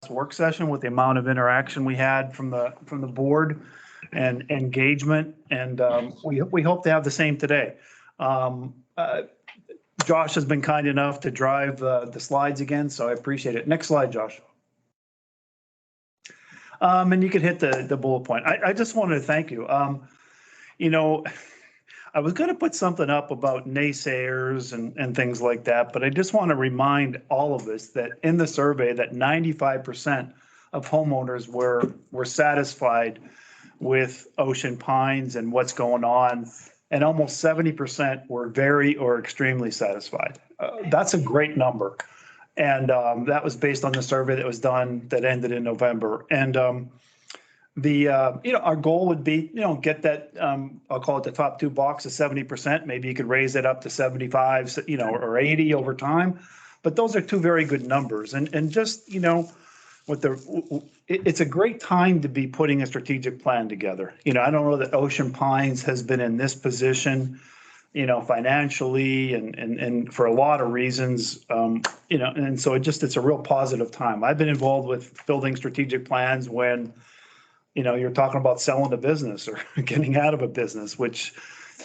work session with the amount of interaction we had from the board and engagement, and we hope to have the same today. Um, uh, Josh has been kind enough to drive the slides again, so I appreciate it. Next slide, Josh. And you can hit the bullet point. I just wanted to thank you. You know, I was going to put something up about naysayers and things like that, but I just want to remind all of us that in the survey that 95% of homeowners were satisfied with Ocean Pines and what's going on, and almost 70% were very or extremely satisfied. That's a great number. And that was based on the survey that was done that ended in November. And our goal would be, get that, I'll call it the top two boxes, 70%. Maybe you could raise it up to 75, or 80 over time. But those are two very good numbers. And just, it's a great time to be putting a strategic plan together. I don't know that Ocean Pines has been in this position, financially and for a lot of reasons, and so it's a real positive time. I've been involved with building strategic plans when, you're talking about selling a business or getting out of a business, which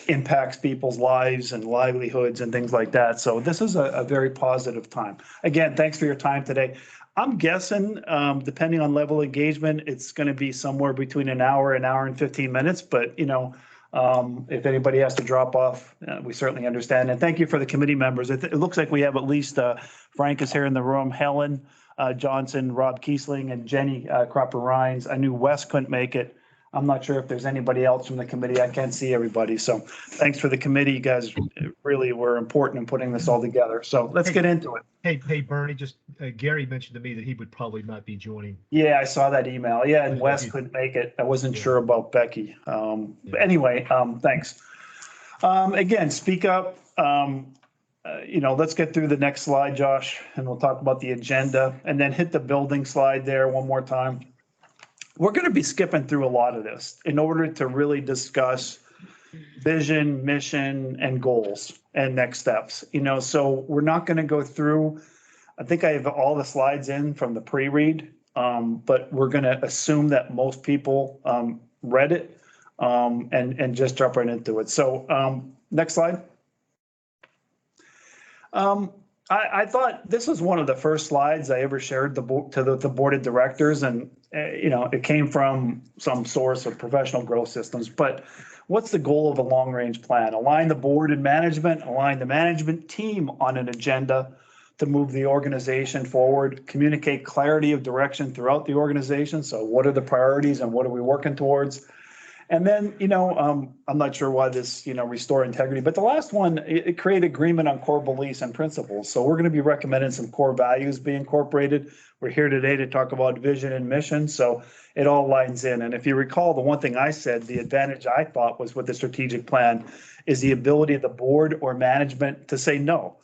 impacts people's lives and livelihoods and things like that. So this is a very positive time. Again, thanks for your time today. I'm guessing, depending on level of engagement, it's going to be somewhere between an hour and 15 minutes. But, if anybody has to drop off, we certainly understand. And thank you for the committee members. It looks like we have at least Frank is here in the room, Helen Johnson, Rob Kiesling, and Jenny Cropper-Rhines. I knew Wes couldn't make it. I'm not sure if there's anybody else from the committee. I can't see everybody. So thanks for the committee. You guys really were important in putting this all together. So let's get into it. Hey, Bernie, just Gary mentioned to me that he would probably not be joining. Yeah, I saw that email. Yeah, and Wes couldn't make it. I wasn't sure about Becky. But anyway, thanks. Again, speak up. Let's get through the next slide, Josh, and we'll talk about the agenda, and then hit the building slide there one more time. We're going to be skipping through a lot of this in order to really discuss vision, mission, and goals and next steps. So we're not going to go through. I think I have all the slides in from the pre-read, but we're going to assume that most people read it and just jump right into it. So next slide. I thought this was one of the first slides I ever shared to the board of directors, and it came from some source of Professional Growth Systems. But what's the goal of a long-range plan? Align the board and management, align the management team on an agenda to move the organization forward, communicate clarity of direction throughout the organization. So what are the priorities and what are we working towards? And then, I'm not sure why this, restore integrity, but the last one, it create agreement on core beliefs and principles. So we're going to be recommending some core values be incorporated. We're here today to talk about vision and mission. So it all lines in. And if you recall, the one thing I said, the advantage I thought was with the strategic plan is the ability of the board or management to say no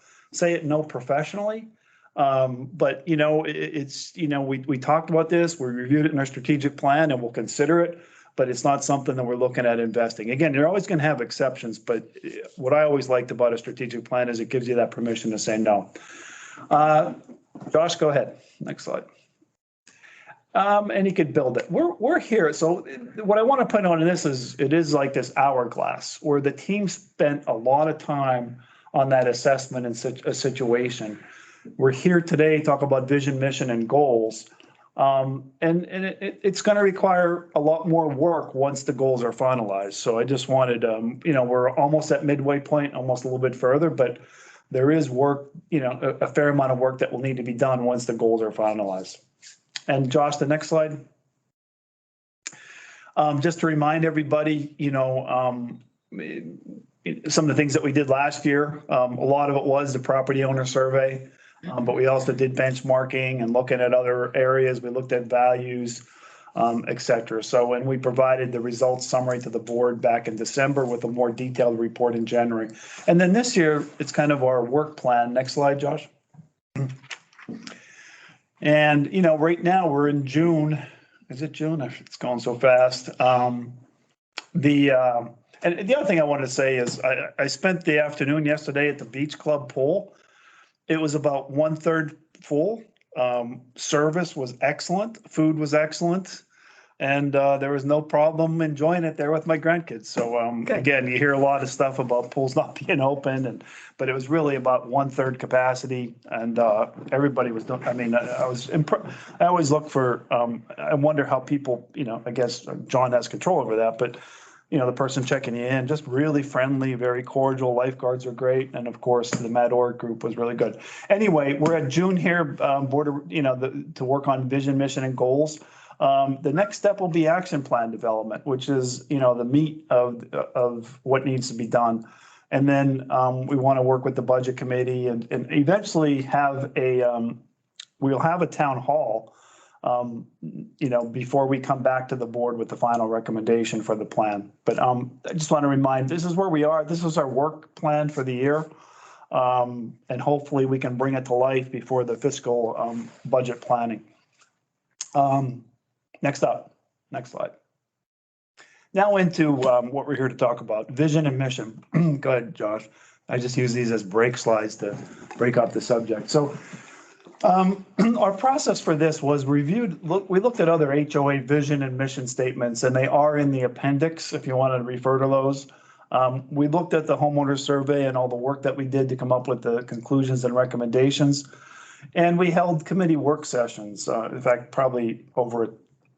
professionally. But, we talked about this, we reviewed it in our strategic plan, and we'll consider it. But it's not something that we're looking at investing. Again, you're always going to have exceptions, but what I always liked about a strategic plan is it gives you that permission to say no. Josh, go ahead. Next slide. And you could build it. We're here. So what I want to put on this is it is like this hourglass where the team spent a lot of time on that assessment and a situation. We're here today to talk about vision, mission, and goals. And it's going to require a lot more work once the goals are finalized. So I just wanted, we're almost at midway point, almost a little bit further, but there is work, a fair amount of work that will need to be done once the goals are finalized. And Josh, the next slide. Just to remind everybody, some of the things that we did last year, a lot of it was the property owner survey. But we also did benchmarking and looking at other areas. We looked at values, et cetera. So when we provided the results summary to the board back in December with a more detailed report in January. And then this year, it's kind of our work plan. Next slide, Josh. And, right now we're in June. Is it June? It's going so fast. And the other thing I wanted to say is I spent the afternoon yesterday at the Beach Club pool. It was about 1/3 full. Service was excellent. Food was excellent. And there was no problem enjoying it there with my grandkids. So again, you hear a lot of stuff about pools not being open, but it was really about 1/3 capacity, and everybody was doing. I mean, I was I always look for. I wonder how people. I guess John has control over that, but the person checking you in, just really friendly, very cordial. Lifeguards are great, and of course the Mad Org group was really good. Anyway, we're at June here, board. To work on vision, mission, and goals. The next step will be action plan development, which is, the meat of what needs to be done. And then we want to work with the budget committee and eventually we'll have a town hall, before we come back to the board with the final recommendation for the plan. But I just want to remind, this is where we are. This is our work plan for the year. And hopefully we can bring it to life before the fiscal budget planning. Next slide. Now into what we're here to talk about, vision and mission. Go ahead, Josh. I just use these as break slides to break up the subject. So our process for this was we looked at other HOA vision and mission statements, and they are in the appendix if you want to refer to those. We looked at the homeowner survey and all the work that we did to come up with the conclusions and recommendations. And we held committee work sessions. In fact, probably over a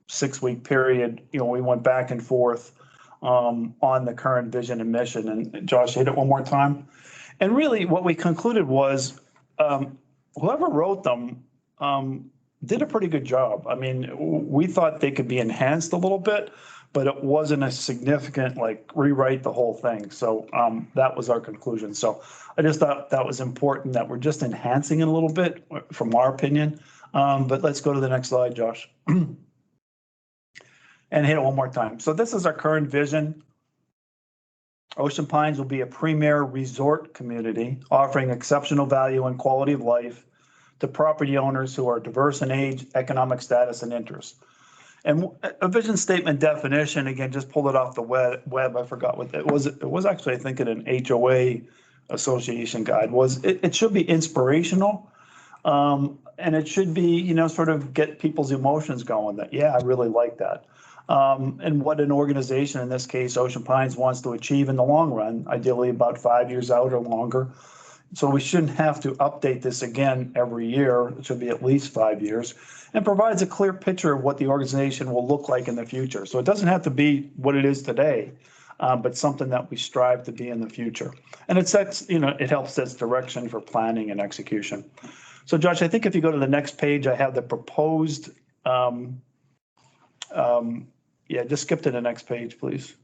6-week period, we went back and forth on the current vision and mission. And Josh, hit it one more time. And really what we concluded was whoever wrote them did a pretty good job. I mean, we thought they could be enhanced a little bit, but it wasn't a significant rewrite the whole thing. So that was our conclusion. So I just thought that was important that we're just enhancing it a little bit from our opinion. But let's go to the next slide, Josh. And hit it one more time. So this is our current vision. Ocean Pines will be a premier resort community offering exceptional value and quality of life to property owners who are diverse in age, economic status, and interest. And a vision statement definition, again, just pulled it off the web. I forgot what it was. It was actually, I think, in an HOA association guide. It should be inspirational, and it should be, sort of get people's emotions going that, yeah, I really like that. And what an organization, in this case, Ocean Pines, wants to achieve in the long run, ideally about 5 years out or longer. So we shouldn't have to update this again every year. It should be at least 5 years, and provides a clear picture of what the organization will look like in the future. So it doesn't have to be what it is today, but something that we strive to be in the future. And it sets, it helps set direction for planning and execution. So Josh, I think if you go to the next page, I have the proposed, just skip to the next page, please.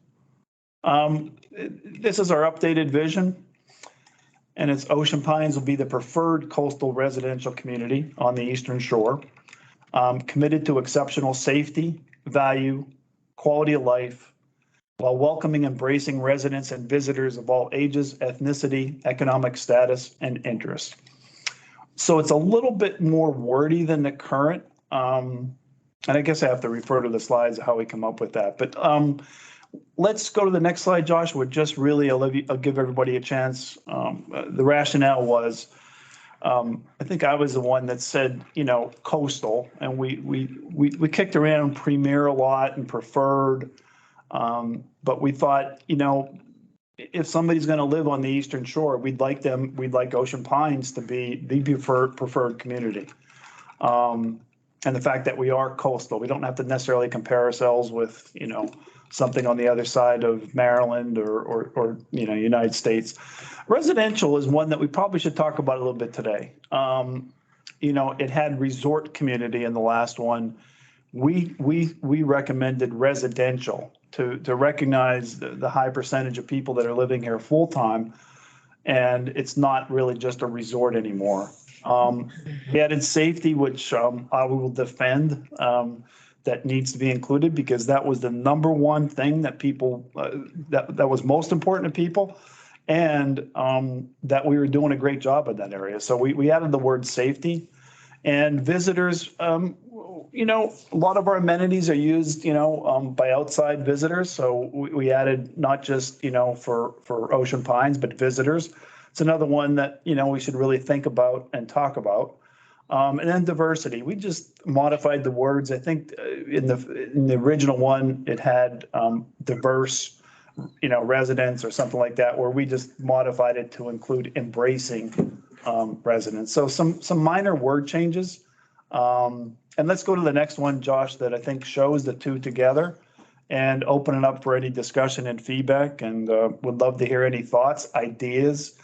This is our updated vision, and it's Ocean Pines will be the preferred coastal residential community on the Eastern Shore, committed to exceptional safety, value, quality of life, while welcoming, embracing residents and visitors of all ages, ethnicity, economic status, and interests. So it's a little bit more wordy than the current. And I guess I have to refer to the slides of how we come up with that. But let's go to the next slide, Josh. Would just really, I'll give everybody a chance. The rationale was, I think I was the one that said, coastal, and we kicked around premier a lot and preferred, but we thought, if somebody's going to live on the Eastern Shore, we'd like Ocean Pines to be the preferred community. And the fact that we are coastal, we don't have to necessarily compare ourselves with, something on the other side of Maryland or United States. Residential is one that we probably should talk about a little bit today. It had resort community in the last one. We recommended residential to recognize the high percentage of people that are living here full time, and it's not really just a resort anymore. We added safety, which I will defend, that needs to be included because that was the number one thing that people that was most important to people, and that we were doing a great job in that area. So we added the word safety, and visitors. A lot of our amenities are used, by outside visitors. So we added not just for Ocean Pines, but visitors. It's another one that, we should really think about and talk about. And then diversity, we just modified the words. I think in the original one, it had diverse, residents or something like that, where we just modified it to include embracing residents. So some minor word changes. And let's go to the next one, Josh, that I think shows the two together and open it up for any discussion and feedback. And would love to hear any thoughts, ideas.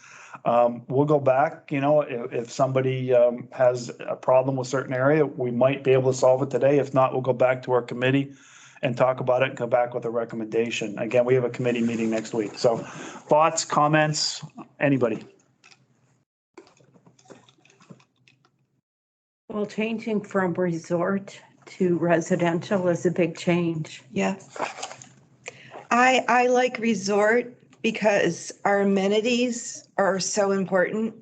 We'll go back, if somebody has a problem with a certain area, we might be able to solve it today. If not, we'll go back to our committee and talk about it and come back with a recommendation. Again, we have a committee meeting next week. So thoughts, comments, anybody? Well, changing from resort to residential is a big change. Yeah. I like resort because our amenities are so important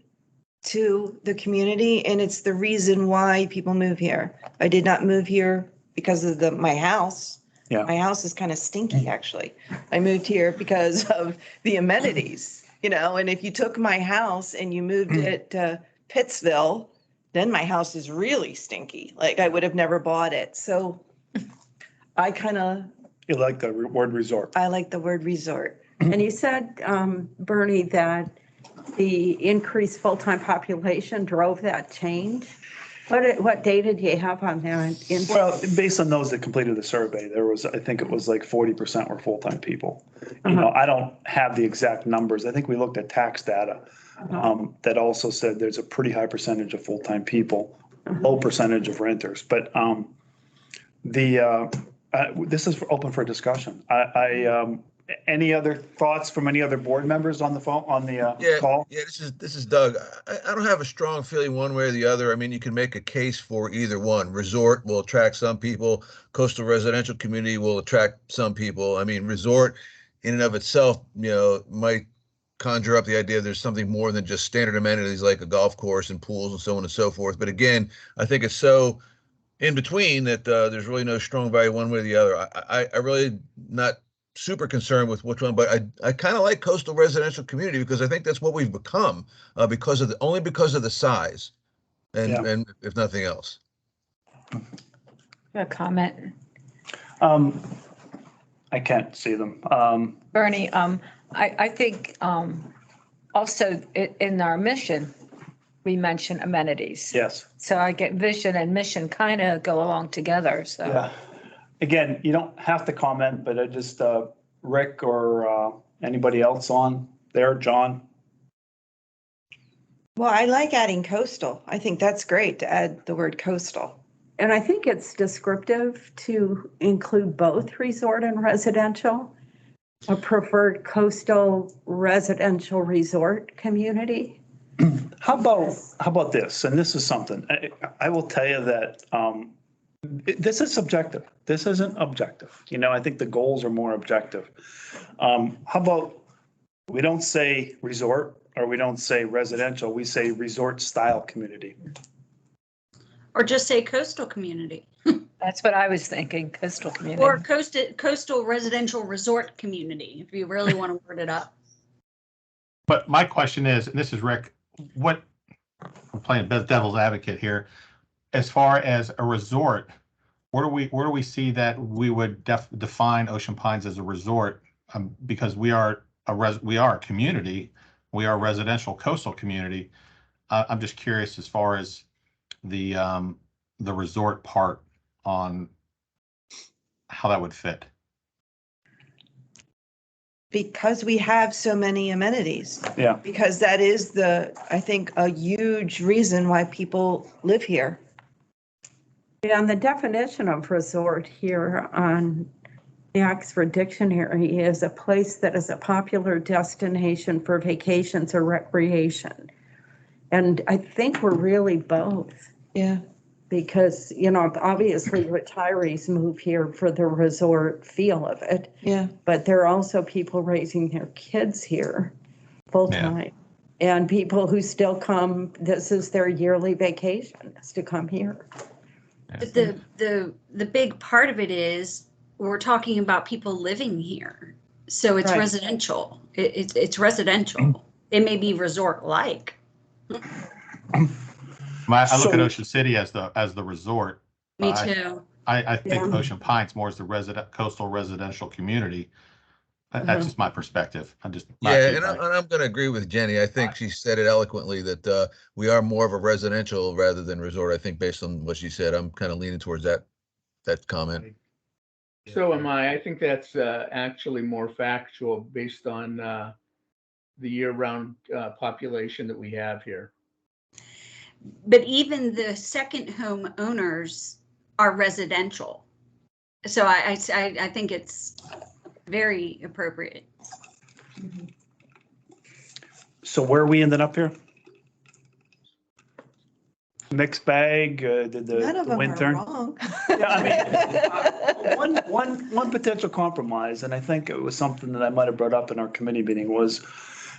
to the community, and it's the reason why people move here. I did not move here because of my house. Yeah. My house is kind of stinky, actually. I moved here because of the amenities, and if you took my house and you moved it to Pittsville, then my house is really stinky. Like, I would have never bought it. So I You like the word resort? I like the word resort. And you said, Bernie, that the increased full-time population drove that change. What data do you have on that? Well, based on those that completed the survey, I think it was like 40% were full-time people. I don't have the exact numbers. I think we looked at tax data that also said there's a pretty high percentage of full-time people, low percentage of renters. But this is open for discussion. Any other thoughts from any other board members on the phone, call? Yeah, this is Doug. I don't have a strong feeling one way or the other. I mean, you can make a case for either one. Resort will attract some people. Coastal residential community will attract some people. I mean, resort in and of itself, might conjure up the idea there's something more than just standard amenities like a golf course and pools and so on and so forth. But again, I think it's so in between that there's really no strong value one way or the other. I really not super concerned with which one, but I kind of like coastal residential community because I think that's what we've become because of the size and if nothing else. A comment. I can't see them. Bernie, I think also in our mission, we mention amenities. Yes. So I get vision and mission kind of go along together. So Yeah. Again, you don't have to comment, but I just, Rick or anybody else on there, John? Well, I like adding coastal. I think that's great to add the word coastal. And I think it's descriptive to include both resort and residential, a preferred coastal residential resort community. How about this? And this is something, I will tell you that this is subjective. This isn't objective. I think the goals are more objective. How about we don't say resort or we don't say residential, we say resort style community. Or just say coastal community. that's what I was thinking, coastal community. Or coastal residential resort community, if you really want to word it up. But my question is, and this is Rick, I'm playing devil's advocate here. As far as a resort, where do we see that we would define Ocean Pines as a resort? Because we are a community, we are a residential coastal community. I'm just curious as far as the resort part on how that would fit. Because we have so many amenities. Yeah. Because that is I think, a huge reason why people live here. And the definition of resort here on the Oxford Dictionary is a place that is a popular destination for vacations or recreation. And I think we're really both. Yeah. Because, obviously retirees move here for the resort feel of it. Yeah. But there are also people raising their kids here full time. Yeah. And people who still come, this is their yearly vacation, is to come here. But the big part of it is we're talking about people living here. So it's residential. It's residential. It may be resort-like. I look at So- Ocean City as the resort. Me I- too. I think Yeah. Ocean Pines more as the coastal residential community. That's just my perspective. Yeah, and I'm going to agree with Jenny. I think she said it eloquently that we are more of a residential rather than resort. I think based on what she said, I'm kind of leaning towards that comment. So am I. I think that's actually more factual based on the year-round population that we have here. But even the second home owners are residential. So I think it's very appropriate. So where are we ending up here? Mixed bag, did None of the them wind are turn? wrong. Yeah, I mean, one potential compromise, and I think it was something that I might have brought up in our committee meeting, was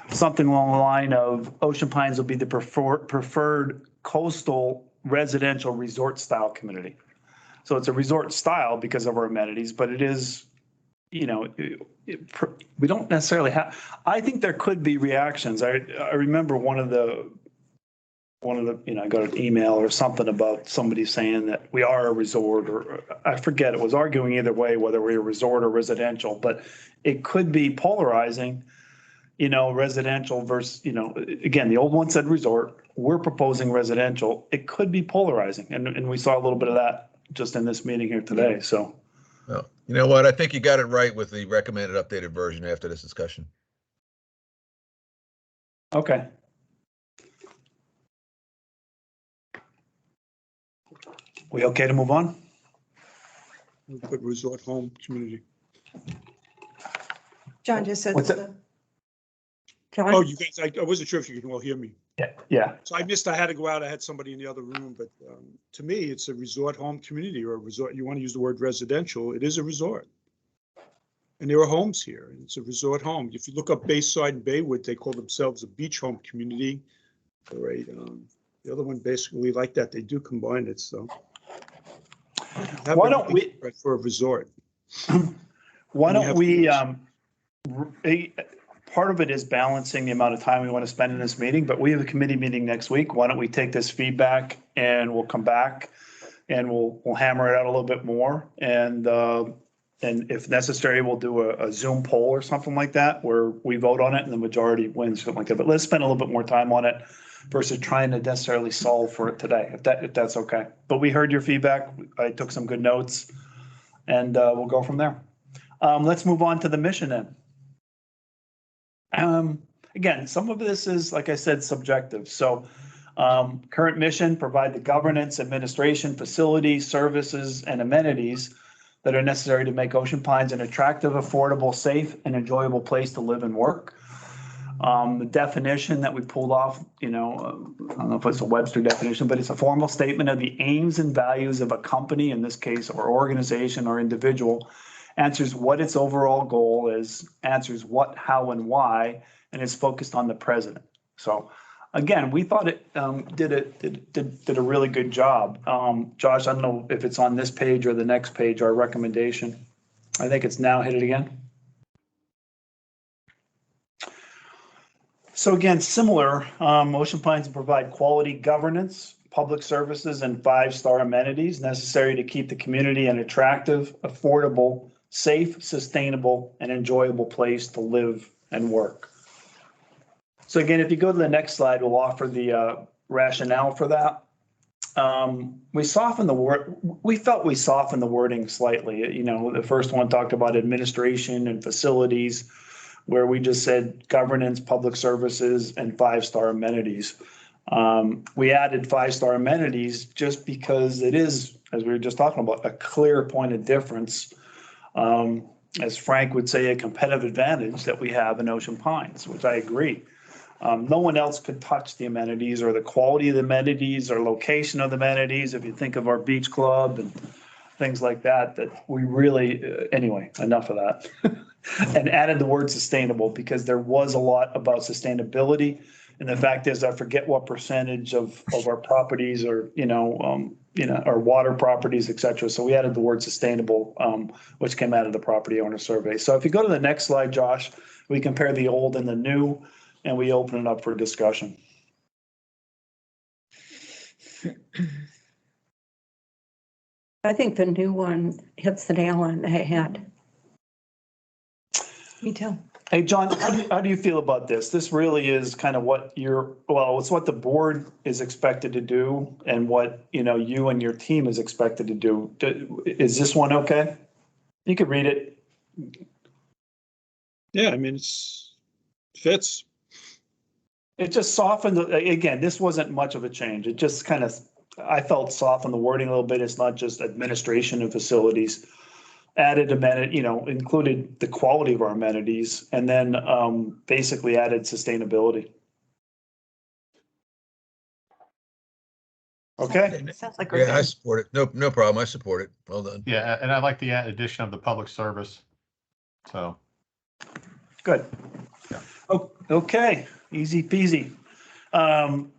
something along the line of Ocean Pines will be the preferred coastal residential resort style community. So it's a resort style because of our amenities, but it is, you know, we don't necessarily have, I think there could be reactions. I remember one of the, you know, I got an email or something about somebody saying that we are a resort, or I forget, it was arguing either way, whether we're a resort or residential, but it could be polarizing, you know, residential versus, you know, again, the old one said resort, we're proposing residential. It could be polarizing. And we saw a little bit of that just in this meeting here today. So. Well, you know what? I think you got it right with the recommended updated version after this discussion. Okay. We okay to move on? We put resort home community. John just said. What's it? Oh, you guys, I wasn't sure if you can all hear me. Yeah. So I missed, I had to go out. I had somebody in the other room, but to me, it's a resort home community, or a resort. You want to use the word residential, it is a resort. And there are homes here, and it's a resort home. If you look up Bayside and Baywood, they call themselves a beach home community. All right. The other one basically like that. They do combine it, so. Why don't we, For a resort. why don't we, part of it is balancing the amount of time we want to spend in this meeting, but we have a committee meeting next week. Why don't we take this feedback and we'll come back and we'll hammer it out a little bit more. And if necessary, we'll do a Zoom poll or something like that where we vote on it and the majority wins, something like that. But let's spend a little bit more time on it versus trying to necessarily solve for it today, if that's okay. But we heard your feedback. I took some good notes and we'll go from there. Let's move on to the mission then. Again, some of this is, like I said, subjective. So current mission, provide the governance, administration, facilities, services, and amenities that are necessary to make Ocean Pines an attractive, affordable, safe, and enjoyable place to live and work. The definition that we pulled off, you know, I don't know if it's a Webster definition, but it's a formal statement of the aims and values of a company, in this case, or organization or individual, answers what its overall goal is, answers what, how, and why, and is focused on the president. So again, we thought it did a really good job. Josh, I don't know if it's on this page or the next page, our recommendation. I think it's now. Hit it again. So again, similar, Ocean Pines will provide quality governance, public services, and 5-star amenities necessary to keep the community an attractive, affordable, safe, sustainable, and enjoyable place to live and work. So again, if you go to the next slide, we'll offer the rationale for that. We softened the word. We felt we softened the wording slightly. You know, the first one talked about administration and facilities, where we just said governance, public services, and 5-star amenities. We added 5-star amenities just because it is, as we were just talking about, a clear point of difference. As Frank would say, a competitive advantage that we have in Ocean Pines, which I agree. No one else could touch the amenities or the quality of the amenities or location of the amenities. If you think of our beach club and things like that, that we really, anyway, enough of that. And added the word sustainable because there was a lot about sustainability. And the fact is, I forget what percentage of our properties are, our water properties, et cetera. So we added the word sustainable, which came out of the property owner survey. So if you go to the next slide, Josh, we compare the old and the new, and we open it up for discussion. I think the new one hits the nail on the head. Me too. Hey, John, how do you feel about this? This really is kind of what it's what the board is expected to do and what, you and your team is expected to do. Is this one okay? You could read it. Yeah, I mean, fits. It just softened, again, this wasn't much of a change. It just kind of, I felt softened the wording a little bit. It's not just administration of facilities. Added amenity, included the quality of our amenities, and then basically added sustainability. Okay, Sounds like we're Yeah, I good. support it. No problem. I support it. Well done. Yeah, and I like the addition of the public service. So, good. Yeah. Oh, okay, easy peasy. And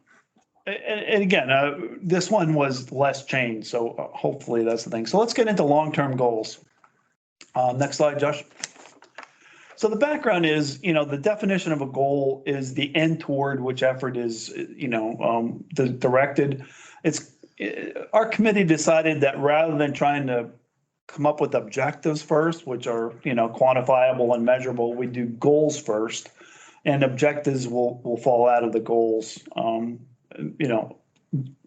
again, this one was less change, so hopefully that's the thing. So let's get into long-term goals. Next slide, Josh. So the background is, the definition of a goal is the end toward which effort is, directed. Our committee decided that rather than trying to come up with objectives first, which are, quantifiable and measurable, we do goals first, and objectives will fall out of the goals,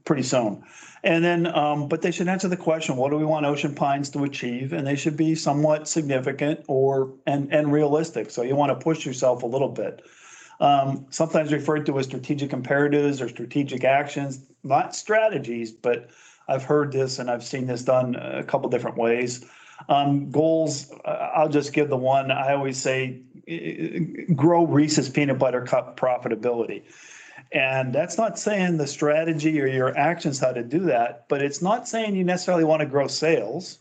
pretty soon. And then, but they should answer the question, what do we want Ocean Pines to achieve? And they should be somewhat significant and realistic. So you want to push yourself a little bit. Sometimes referred to as strategic imperatives or strategic actions, not strategies, but I've heard this and I've seen this done a couple different ways. Goals, I'll just give the one I always say, grow Reese's Peanut Butter Cup profitability. And that's not saying the strategy or your actions how to do that, but it's not saying you necessarily want to grow sales.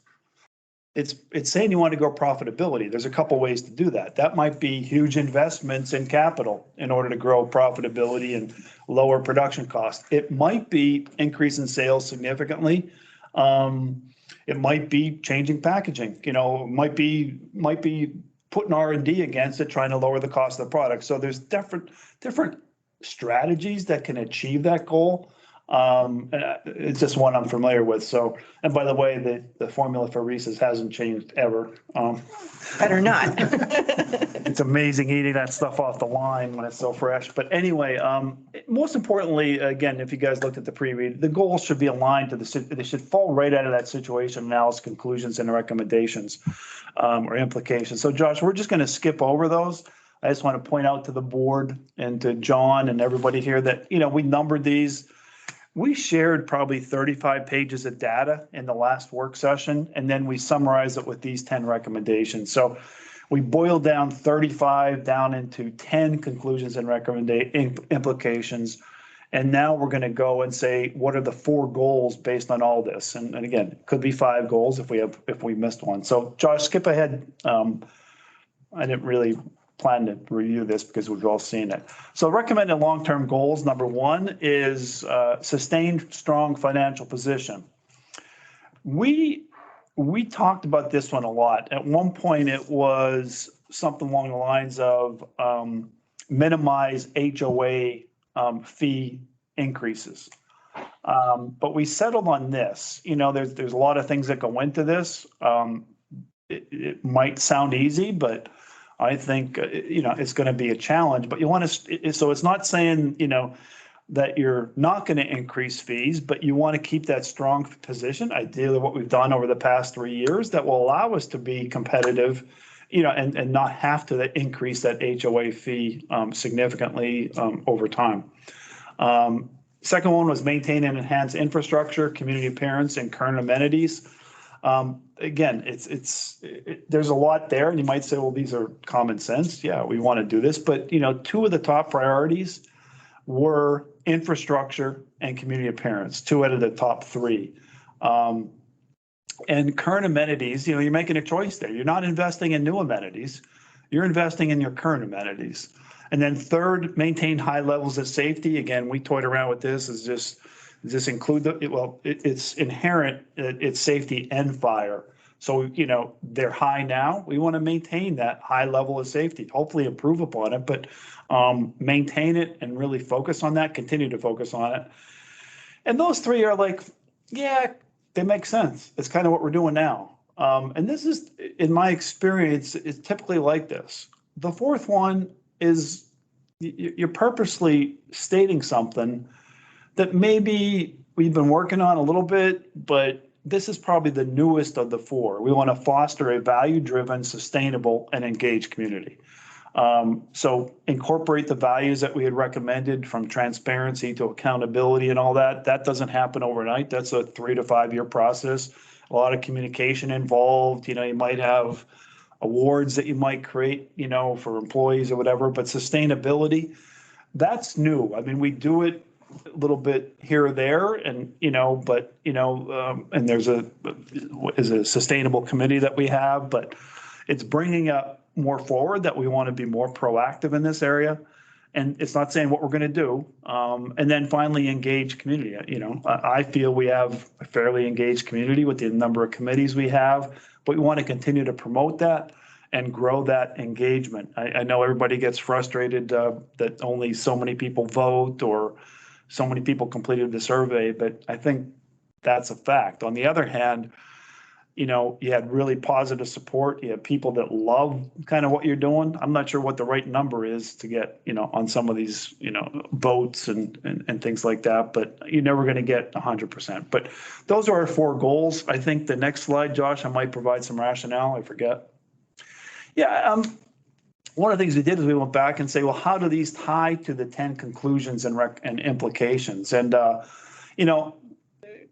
It's saying you want to grow profitability. There's a couple ways to do that. That might be huge investments in capital in order to grow profitability and lower production costs. It might be increasing sales significantly. It might be changing packaging. It might be putting R&D against it, trying to lower the cost of the product. So there's different strategies that can achieve that goal. It's just one I'm familiar with. So, and by the way, the formula for Reese's hasn't changed ever. Better not. It's amazing eating that stuff off the line when it's so fresh. But anyway, most importantly, again, if you guys looked at the pre-read, the goals should be aligned to they should fall right out of that situation analysis, conclusions, and recommendations or implications. So Josh, we're just going to skip over those. I just want to point out to the board and to John and everybody here that, we numbered these. We shared probably 35 pages of data in the last work session, and then we summarized it with these 10 recommendations. So we boiled down 35 down into 10 conclusions and implications. And now we're going to go and say, what are the 4 goals based on all this? And again, it could be 5 goals if we missed one. So Josh, skip ahead. I didn't really plan to review this because we've all seen it. So recommended long-term goals, number 1 is sustained strong financial position. We talked about this one a lot. At one point, it was something along the lines of minimize HOA fee increases. But we settled on this. There's a lot of things that go into this. It might sound easy, but I think, it's going to be a challenge, but you want to, so it's not saying, that you're not going to increase fees, but you want to keep that strong position, ideally what we've done over the past 3 years that will allow us to be competitive, and not have to increase that HOA fee significantly over time. Second one was maintain and enhance infrastructure, community appearance, and current amenities. Again, there's a lot there, and you might say, well, these are common sense. Yeah, we want to do this, but 2 of the top priorities were infrastructure and community appearance, 2 out of the top 3. And current amenities, you're making a choice there. You're not investing in new amenities. You're investing in your current amenities. And then third, maintain high levels of safety. Again, we toyed around with this. Does this include it's inherent, it's safety and fire. So, they're high now. We want to maintain that high level of safety, hopefully improve upon it, but maintain it and really focus on that, continue to focus on it. And those three are like, yeah, they make sense. It's kind of what we're doing now. And this is, in my experience, is typically like this. The fourth one is you're purposely stating something that maybe we've been working on a little bit, but this is probably the newest of the four. We want to foster a value-driven, sustainable, and engaged community. So incorporate the values that we had recommended, from transparency to accountability and all that. That doesn't happen overnight. That's a 3 to 5 year process. A lot of communication involved. You know, you might have awards that you might create, you know, for employees or whatever, but sustainability, that's new. I mean, we do it a little bit here or there, and, you know, but, you know, and there's a sustainable committee that we have, but it's bringing up more forward that we want to be more proactive in this area. And it's not saying what we're going to do. And then finally, engage community. You know, I feel we have a fairly engaged community with the number of committees we have, but we want to continue to promote that and grow that engagement. I know everybody gets frustrated that only so many people vote or so many people completed the survey, but I think that's a fact. On the other hand, you know, you had really positive support. You have people that love kind of what you're doing. I'm not sure what the right number is to get, you know, on some of these, you know, votes and things like that, but you're never going to get 100%. But those are our four goals. I think the next slide, Josh, I might provide some rationale. I forget. Yeah. One of the things we did is we went back and say, well, how do these tie to the 10 conclusions and implications? And, you know,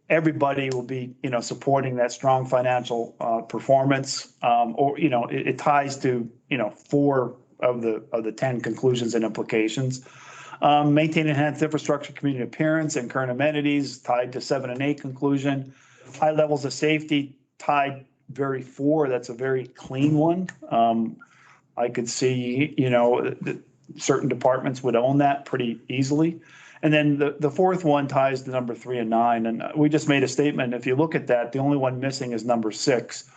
everybody will be, you know, supporting that strong financial performance, or, you know, it ties to, you know, 4 of the 10 conclusions and implications. Maintain enhanced infrastructure, community appearance, and current amenities tied to 7 and 8 conclusion. High levels of safety tied very 4. That's a very clean one. I could see, you know, certain departments would own that pretty easily. And then the fourth one ties to number 3 and 9. And we just made a statement. If you look at that, the only one missing is number 6.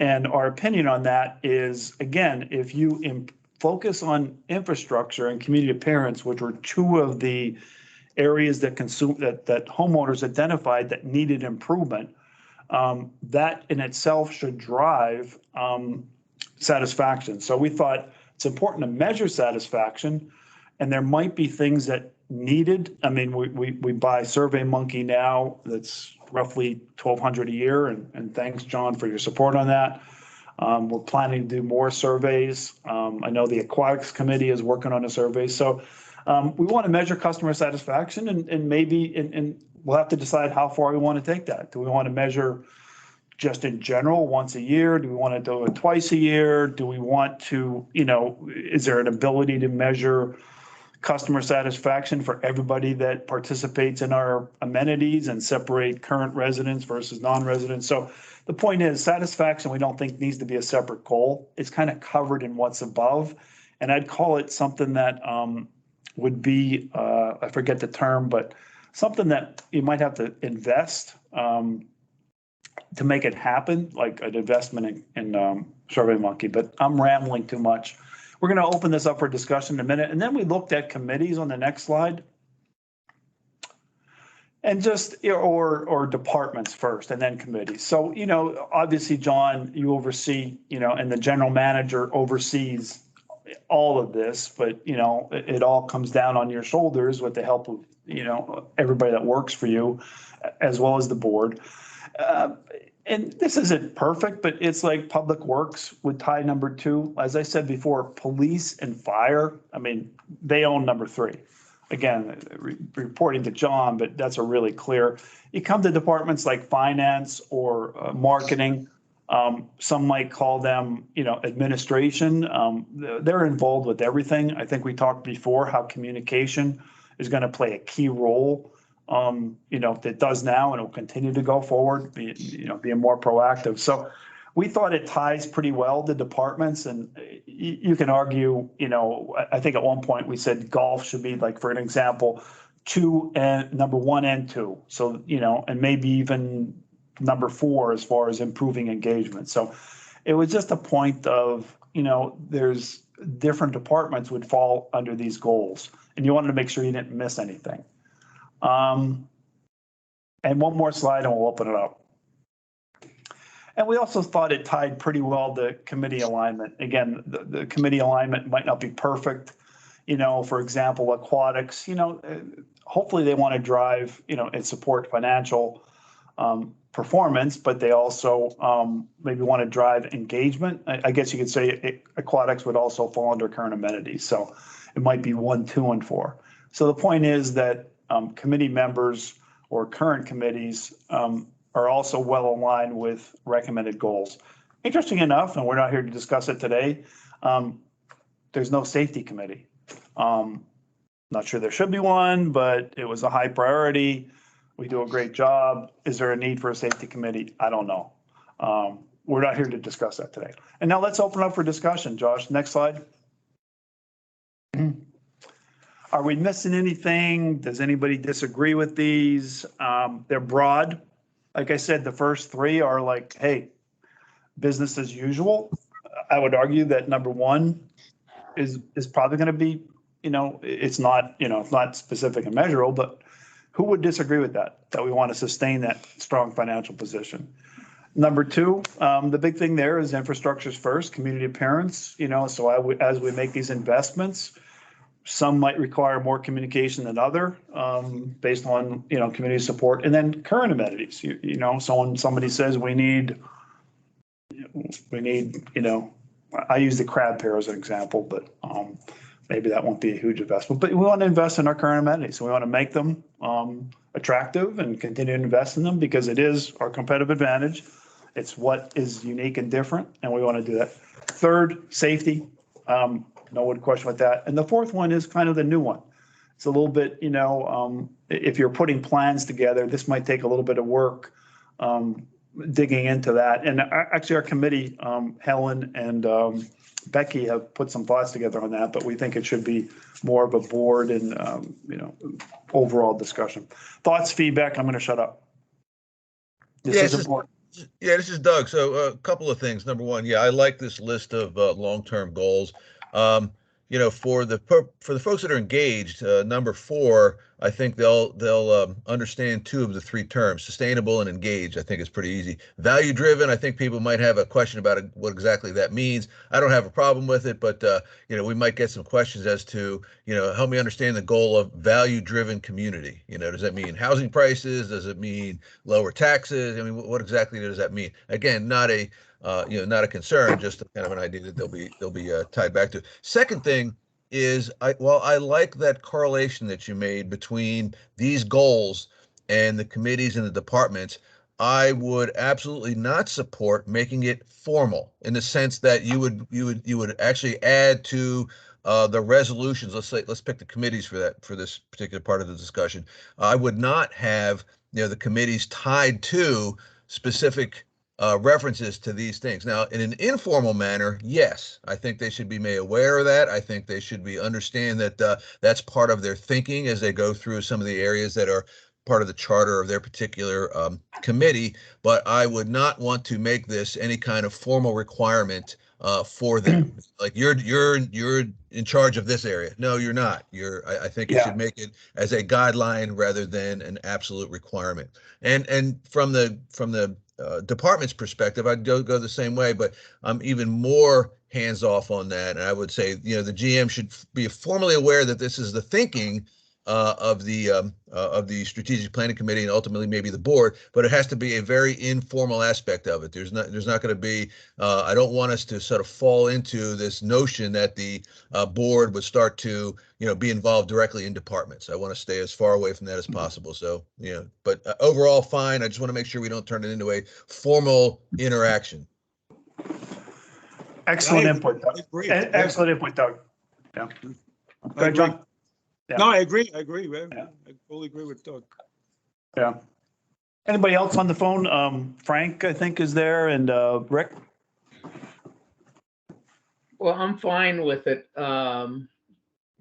And our opinion on that is, again, if you focus on infrastructure and community appearance, which were 2 of the areas that homeowners identified that needed improvement, that in itself should drive satisfaction. So we thought it's important to measure satisfaction, and there might be things that needed. I mean, we buy SurveyMonkey now. That's roughly $1,200 a year, and thanks, John, for your support on that. We're planning to do more surveys. I know the Aquatics Committee is working on a survey. So we want to measure customer satisfaction, and maybe we'll have to decide how far we want to take that. Do we want to measure just in general once a year? Do we want to do it twice a year? Do we want to, you know, is there an ability to measure customer satisfaction for everybody that participates in our amenities and separate current residents versus non-residents? So the point is, satisfaction we don't think needs to be a separate goal. It's kind of covered in what's above. And I'd call it something that would be, I forget the term, but something that you might have to invest to make it happen, like an investment in SurveyMonkey. But I'm rambling too much. We're going to open this up for discussion in a minute. And then we looked at committees on the next slide. And just, or departments first and then committees. So, you know, obviously, John, you oversee, you know, and the general manager oversees all of this, but, you know, it all comes down on your shoulders with the help of, you know, everybody that works for you, as well as the board. And this isn't perfect, but it's like Public Works would tie number 2. As I said before, police and fire, I mean, they own number 3. Again, reporting to John, but that's a really clear. You come to departments like finance or marketing, some might call them, you know, administration. They're involved with everything. I think we talked before how communication is going to play a key role. You know, that does now and will continue to go forward, being more proactive. So we thought it ties pretty well to departments, and you can argue, you know, I think at one point we said golf should be, like, for an example, 2 and number 1 and 2. So, you know, and maybe even number 4 as far as improving engagement. So it was just a point of, you know, there's different departments would fall under these goals, and you wanted to make sure you didn't miss anything. And one more slide and we'll open it up. And we also thought it tied pretty well to committee alignment. Again, the committee alignment might not be perfect. For example, aquatics, hopefully they want to drive, and support financial performance, but they also maybe want to drive engagement. I guess you could say aquatics would also fall under current amenities. So it might be 1, 2, and 4. So the point is that committee members or current committees are also well aligned with recommended goals. Interesting enough, and we're not here to discuss it today, there's no safety committee. Not sure there should be one, but it was a high priority. We do a great job. Is there a need for a safety committee? I don't know. We're not here to discuss that today. And now let's open up for discussion. Josh, next slide. Are we missing anything? Does anybody disagree with these? They're broad. Like I said, the first 3 are like, hey, business as usual. I would argue that number 1 is probably going to be, it's not specific and measurable, but who would disagree with that we want to sustain that strong financial position? Number 2, the big thing there is infrastructure's first, community appearance, so as we make these investments, some might require more communication than other, based on, community support, and then current amenities. Somebody says we need, I use the crab pair as an example, but maybe that won't be a huge investment. But we want to invest in our current amenities. So we want to make them attractive and continue to invest in them because it is our competitive advantage. It's what is unique and different, and we want to do that. Third, safety. No one question with that. And the fourth one is kind of the new one. It's a little bit, if you're putting plans together, this might take a little bit of work digging into that. And actually our committee, Helen and Becky have put some thoughts together on that, but we think it should be more of a board and, overall discussion. Thoughts, feedback, I'm going to shut up. This is important. Yeah, this is Doug. So a couple of things. Number 1, I like this list of long-term goals. For the folks that are engaged, number 4, I think they'll understand 2 of the 3 terms: sustainable and engaged. I think it's pretty easy. Value driven, I think people might have a question about what exactly that means. I don't have a problem with it, but we might get some questions as to help me understand the goal of value driven community. Does that mean housing prices? Does it mean lower taxes? I mean, what exactly does that mean? Again, not a concern, just kind of an idea that they'll be tied back to. Second thing is, I like that correlation that you made between these goals and the committees and the departments. I would absolutely not support making it formal in the sense that you would actually add to the resolutions. Let's pick the committees for this particular part of the discussion. I would not have the committees tied to specific references to these things. Now, in an informal manner, yes, I think they should be made aware of that. I think they should understand that that's part of their thinking as they go through some of the areas that are part of the charter of their particular committee. But I would not want to make this any kind of formal requirement for them. Like you're in charge of this area. No, you're not. I think you should make it as a guideline rather than an absolute requirement. And from the department's perspective, I'd go the same way, but I'm even more hands off on that. And I would say, the GM should be formally aware that this is the thinking of the strategic planning committee and ultimately maybe the board, but it has to be a very informal aspect of it. There's not going to be, I don't want us to sort of fall into this notion that the board would start to, be involved directly in departments. I want to stay as far away from that as possible. So, but overall fine. I just want to make sure we don't turn it into a formal interaction. Excellent input, Doug. Excellent input, Doug. Yeah. Go ahead, John. Yeah. No, I agree. I totally agree with Doug. Yeah. Anybody else on the phone? Frank, I think, is there, and Rick? Well, I'm fine with it,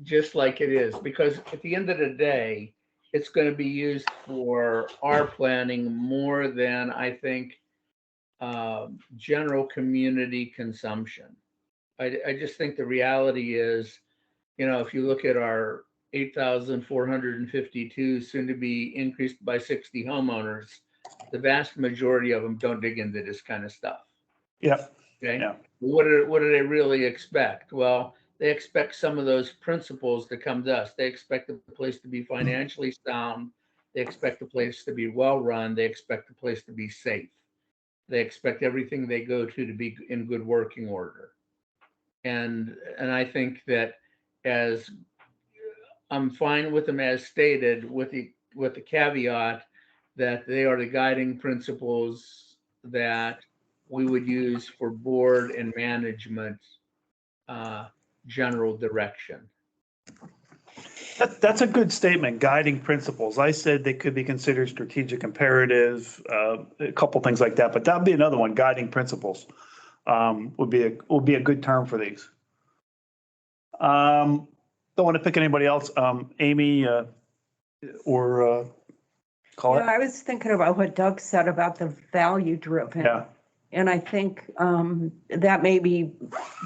just like it is, because at the end of the day, it's going to be used for our planning more than, I think, general community consumption. I just think the reality is, if you look at our 8,452, soon to be increased by 60 homeowners, the vast majority of them don't dig into this kind of stuff. Yeah. Okay. Yeah. What do they really expect? Well, they expect some of those principles to come to us. They expect the place to be financially sound. They expect the place to be well run. They expect the place to be safe. They expect everything they go to be in good working order. And I think that as I'm fine with them as stated, with the caveat that they are the guiding principles that we would use for board and management general direction. That's a good statement, guiding principles. I said they could be considered strategic imperatives, a couple things like that, but that'd be another one, guiding principles. Would be a good term for these. Don't want to pick anybody else. Amy, or Colette? Yeah, I was thinking about what Doug said about the value driven. Yeah. And I think that maybe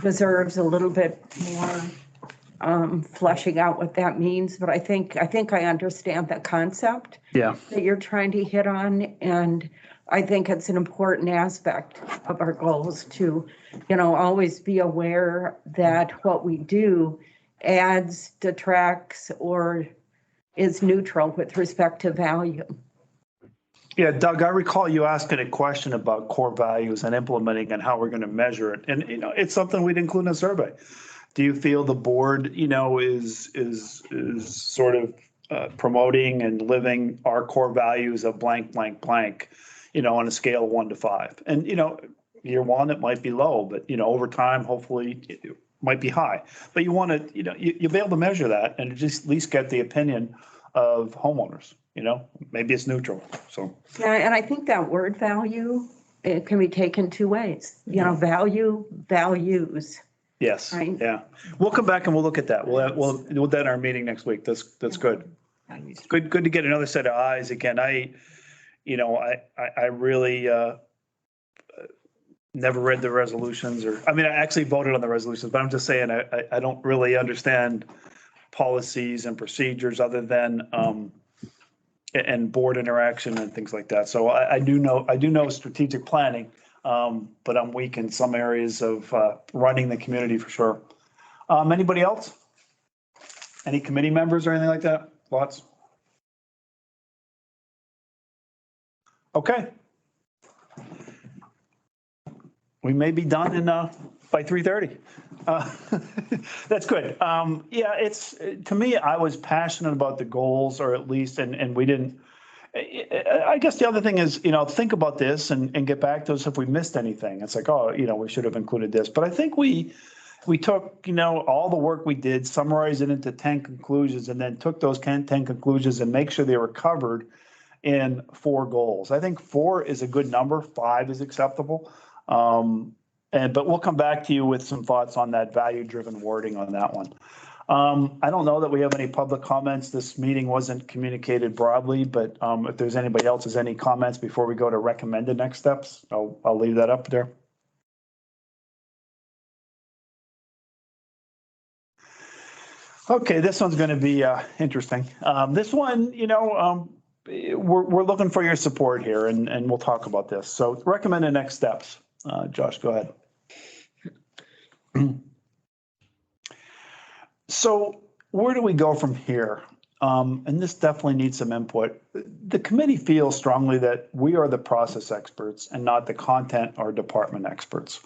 deserves a little bit more fleshing out what that means. But I think I understand the concept Yeah. that you're trying to hit on. And I think it's an important aspect of our goals to, always be aware that what we do adds, detracts, or is neutral with respect to value. Yeah, Doug, I recall you asking a question about core values and implementing and how we're going to measure it. And, it's something we'd include in a survey. Do you feel the board, is sort of promoting and living our core values of blank, blank, blank, on a scale of 1 to 5? And, year one, it might be low, but, over time, hopefully it might be high. But you want to, you'll be able to measure that and just at least get the opinion of homeowners. Maybe it's neutral. So. Yeah, and I think that word value, it can be taken two ways. Value, values. Yes. Right. Yeah. We'll come back and we'll look at that. We'll do that in our meeting next week. That's good. Good to get another set of eyes again. I really never read the resolutions I actually voted on the resolutions, but I'm just saying I don't really understand policies and procedures other than and board interaction and things like that. So I do know strategic planning, but I'm weak in some areas of running the community for sure. Anybody else? Any committee members or anything like that? Thoughts? Okay. We may be done in by 3:30. That's good. Yeah, it's, to me, I was passionate about the goals, or at least, and we didn't. I guess the other thing is, think about this and get back to us if we missed anything. It's like, we should have included this. But I think we took, all the work we did, summarized it into 10 conclusions, and then took those 10 conclusions and make sure they were covered in 4 goals. I think 4 is a good number. 5 is acceptable. But we'll come back to you with some thoughts on that value-driven wording on that one. I don't know that we have any public comments. This meeting wasn't communicated broadly, but if there's anybody else has any comments before we go to recommended next steps, I'll leave that up there. Okay, this one's going to be interesting. This one, we're looking for your support here, and we'll talk about this. So recommended next steps. Josh, go ahead. So where do we go from here? And this definitely needs some input. The committee feels strongly that we are the process experts and not the content or department experts.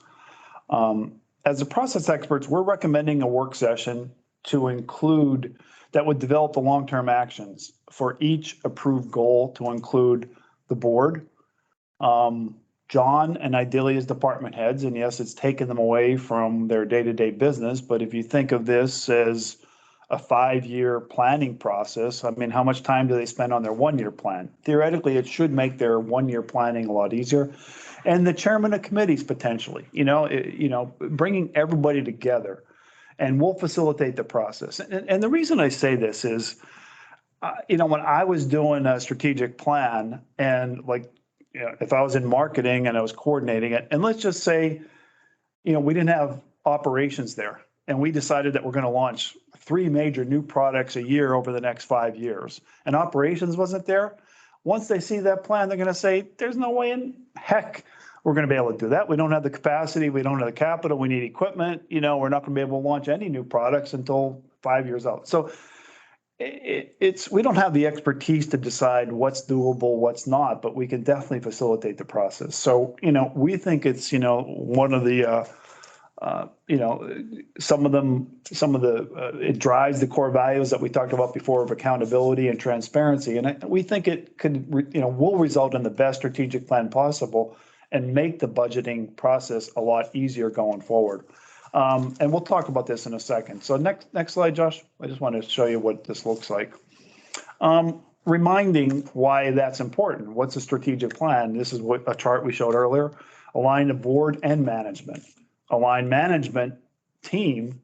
As the process experts, we're recommending a work session to include that would develop the long-term actions for each approved goal to include the board, John, and ideally as department heads. And yes, it's taken them away from their day-to-day business. But if you think of this as a 5-year planning process, how much time do they spend on their 1-year plan? Theoretically, it should make their 1-year planning a lot easier. And the chairman of committees potentially, bringing everybody together, and we'll facilitate the process. And the reason I say this is, when I was doing a strategic plan and if I was in marketing and I was coordinating it, and let's just say, we didn't have operations there. and we decided that we're going to launch 3 major new products a year over the next 5 years, and operations wasn't there, once they see that plan, they're going to say, there's no way in heck we're going to be able to do that. We don't have the capacity. We don't have the capital. We need equipment. We're not going to be able to launch any new products until 5 years out. So we don't have the expertise to decide what's doable, what's not, but we can definitely facilitate the process. So, we think it's, one of the, it drives the core values that we talked about before of accountability and transparency. And we think it could, will result in the best strategic plan possible and make the budgeting process a lot easier going forward. And we'll talk about this in a second. So next slide, Josh. I just want to show you what this looks like. Reminding why that's important. What's a strategic plan? This is what a chart we showed earlier. Align the board and management. Align management team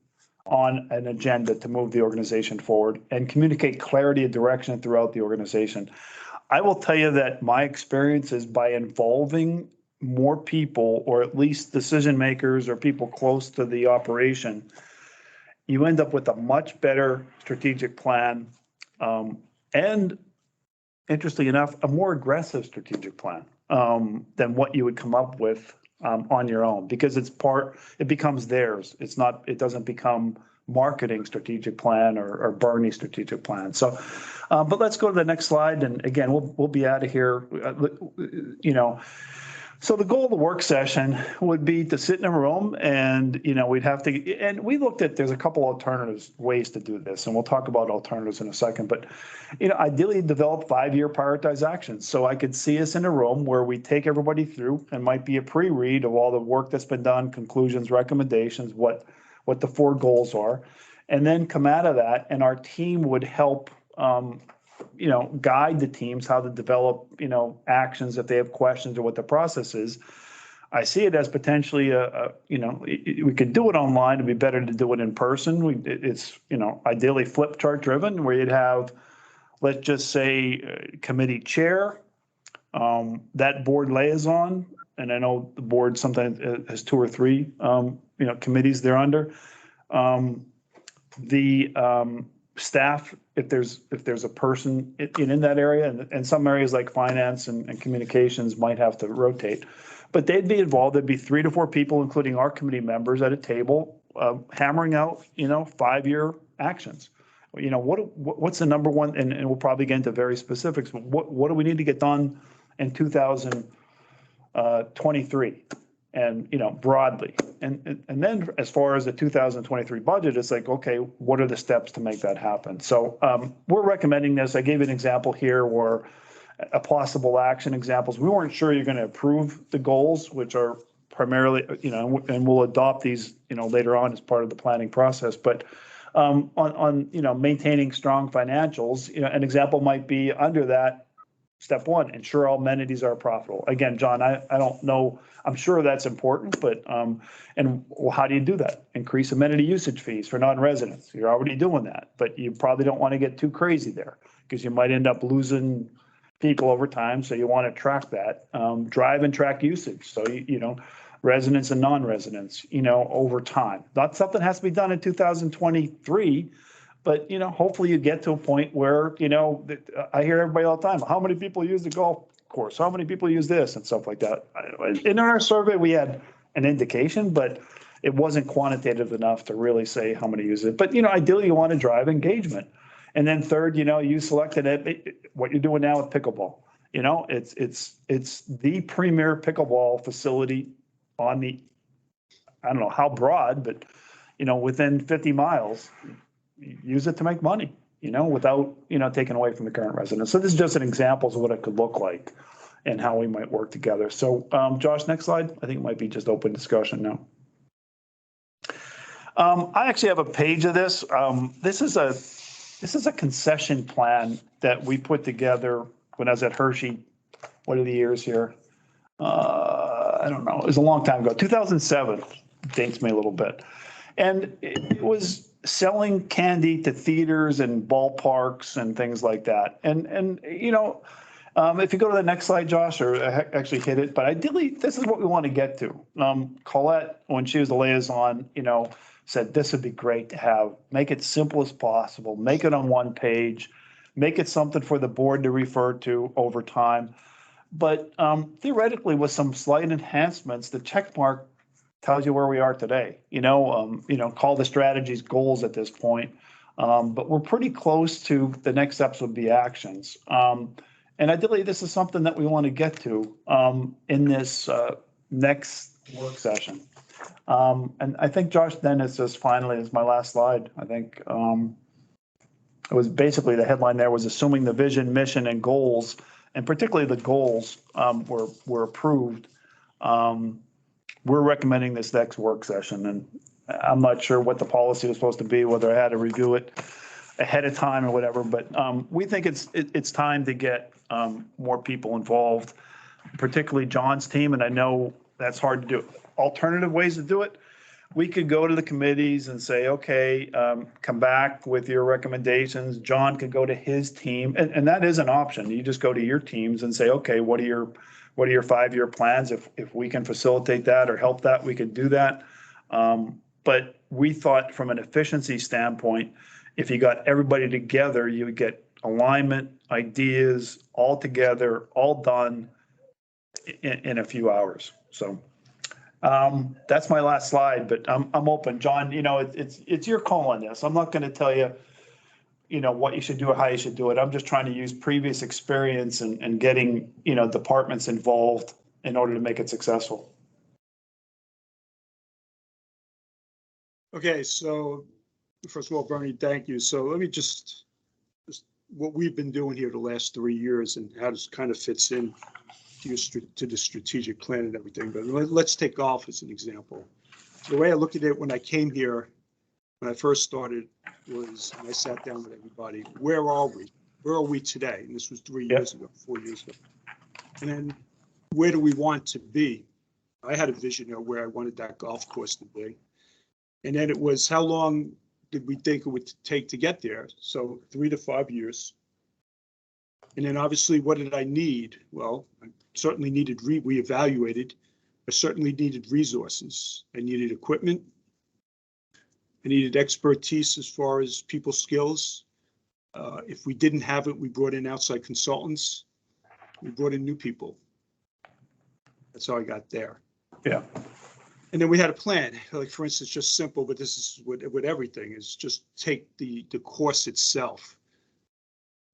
on an agenda to move the organization forward and communicate clarity of direction throughout the organization. I will tell you that my experience is by involving more people, or at least decision makers or people close to the operation, you end up with a much better strategic plan, and interestingly enough, a more aggressive strategic plan than what you would come up with on your own, because it becomes theirs. It doesn't become marketing strategic plan or Bernie strategic plan. So, but let's go to the next slide. And again, we'll be out of here. So the goal of the work session would be to sit in a room and, we'd have to, and we looked at, there's a couple alternatives, ways to do this, and we'll talk about alternatives in a second, but, ideally develop 5-year prioritized actions. So I could see us in a room where we take everybody through and might be a pre-read of all the work that's been done, conclusions, recommendations, what the 4 goals are, and then come out of that, and our team would help, guide the teams how to develop, actions if they have questions or what the process is. I see it as potentially we could do it online. It'd be better to do it in person. It's, ideally flip chart driven, where you'd have, let's just say, committee chair, that board liaison, and I know the board sometimes has 2 or 3, committees they're under. The staff, if there's a person in that area, and some areas like finance and communications might have to rotate, but they'd be involved. There'd be 3 to 4 people, including our committee members, at a table, hammering out, 5-year actions. What's the number one, and we'll probably get into very specifics, but what do we need to get done in 2023? And, broadly. And then as far as the 2023 budget, it's like, okay, what are the steps to make that happen? So we're recommending this. I gave an example here where a possible action examples. We weren't sure you're going to approve the goals, which are primarily, and we'll adopt these, later on as part of the planning process. But on maintaining strong financials, an example might be under that. Step 1, ensure all amenities are profitable. Again, John, I don't know. I'm sure that's important, but how do you do that? Increase amenity usage fees for non-residents. You're already doing that, but you probably don't want to get too crazy there because you might end up losing people over time. So you want to track that. Drive and track usage. So residents and non-residents, over time. Not something that has to be done in 2023. But, hopefully you get to a point where, I hear everybody all the time, how many people use the golf course? How many people use this and stuff like that? In our survey, we had an indication, but it wasn't quantitative enough to really say how many use it. But, ideally you want to drive engagement. And then third, you selected what you're doing now with pickleball. It's the premier pickleball facility on the, I don't know how broad, but, within 50 miles. Use it to make money, without, taking away from the current residents. So this is just an example of what it could look like and how we might work together. So, Josh, next slide. I think it might be just open discussion now. I actually have a page of this. This is a concession plan that we put together when I was at Hershey. What are the years here? I don't know. It was a long time ago. 2007 dates me a little bit. And it was selling candy to theaters and ballparks and things like that. And if you go to the next slide, Josh, or actually hit it, but ideally, this is what we want to get to. Colette, when she was the liaison, said this would be great to have, make it simple as possible, make it on one page, make it something for the board to refer to over time. But theoretically, with some slight enhancements, the check mark tells you where we are today. Call the strategies goals at this point. But we're pretty close to the next steps would be actions. And ideally, this is something that we want to get to in this next work session. And I think Josh Dennis is finally is my last slide. I think it was basically the headline there was assuming the vision, mission, and goals, and particularly the goals were approved. We're recommending this next work session, and I'm not sure what the policy was supposed to be, whether I had to review it ahead of time or whatever, but we think it's time to get more people involved, particularly John's team, and I know that's hard to do. Alternative ways to do it, we could go to the committees and say, okay, come back with your recommendations. John could go to his team, and that is an option. You just go to your teams and say, okay, what are your 5-year plans? If we can facilitate that or help that, we could do that. But we thought from an efficiency standpoint, if you got everybody together, you would get alignment, ideas all together, all done in a few hours. So that's my last slide, but I'm open. John, it's your call on this. I'm not going to tell you, what you should do or how you should do it. I'm just trying to use previous experience and getting, departments involved in order to make it successful. Okay, so first of all, Bernie, thank you. So let me just what we've been doing here the last 3 years and how this kind of fits in to the strategic plan and everything. But let's take golf as an example. The way I look at it when I came here, when I first started, was I sat down with everybody. Where are we? Where are we today? And this was 3 years ago, 4 years ago. And then where do we want to be? I had a vision of where I wanted that golf course to be. And then it was how long did we think it would take to get there? So 3 to 5 years. And then obviously, what did I need? Well, I certainly needed, we evaluated, I certainly needed resources. I needed equipment. I needed expertise as far as people skills. If we didn't have it, we brought in outside consultants. We brought in new people. That's how I got there. Yeah. And then we had a plan, like for instance, just simple, but this is with everything, is just take the course itself